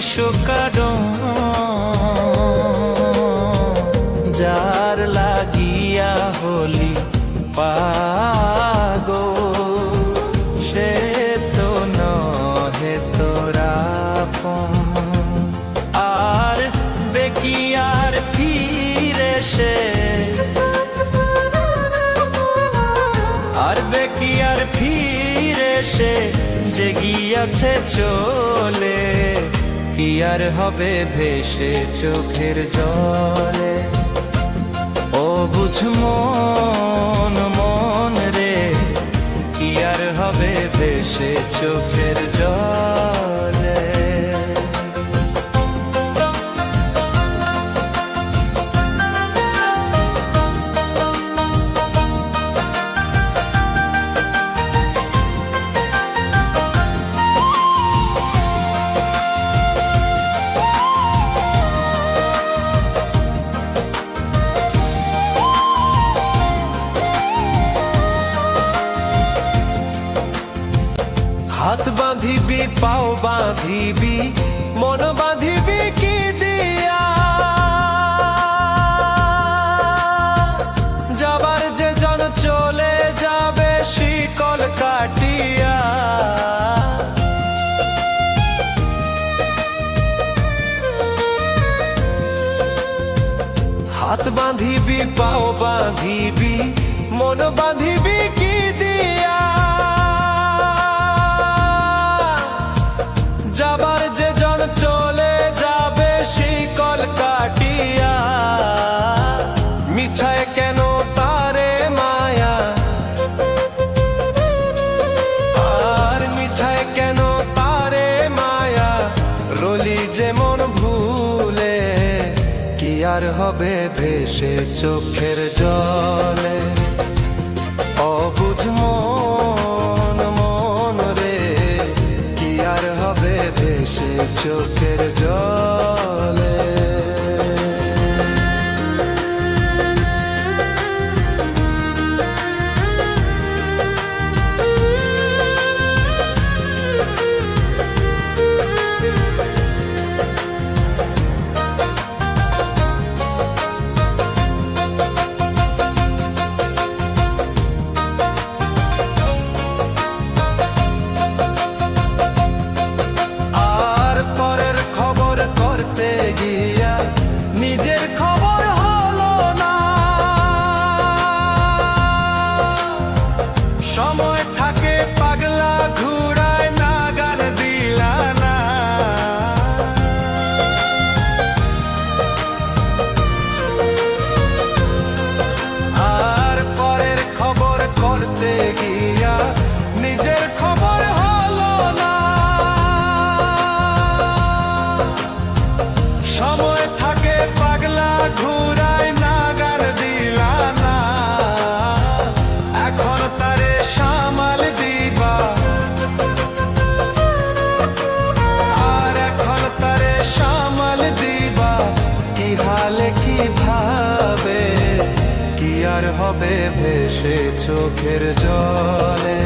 কারণ যার লাগিয়া হলি পাগল সে তো নহে তোরা আর বেকিয়ার ফিরে সে সে যে গিয়াছে চলে কি আর হবে ভেসে চোখের জলে ও বুঝ মন মন রে কি আর হবে ভেসে চোখের জলে হাত বাঁধিবি পাও বাঁধিবি মন বাঁধিবি কি দিয়া যাবার যে জন চলে যাবে শিকল কাটিয়া হাত বাঁধিবি পাও বাঁধিবি মন বাঁধিবি কি দিয়া যাবার যে জন চলে যাবে শিকল কাটিয়া মিছায় কেন তারে মায়া আর মিছায় কেন তারে মায়া রলি যেমন ভুলে কি আর হবে ভেসে চোখের জলে অবুঝ মন মন রে কি আর হবে ভেসে চোখের জলে হবে ভেসে চোখের জলে।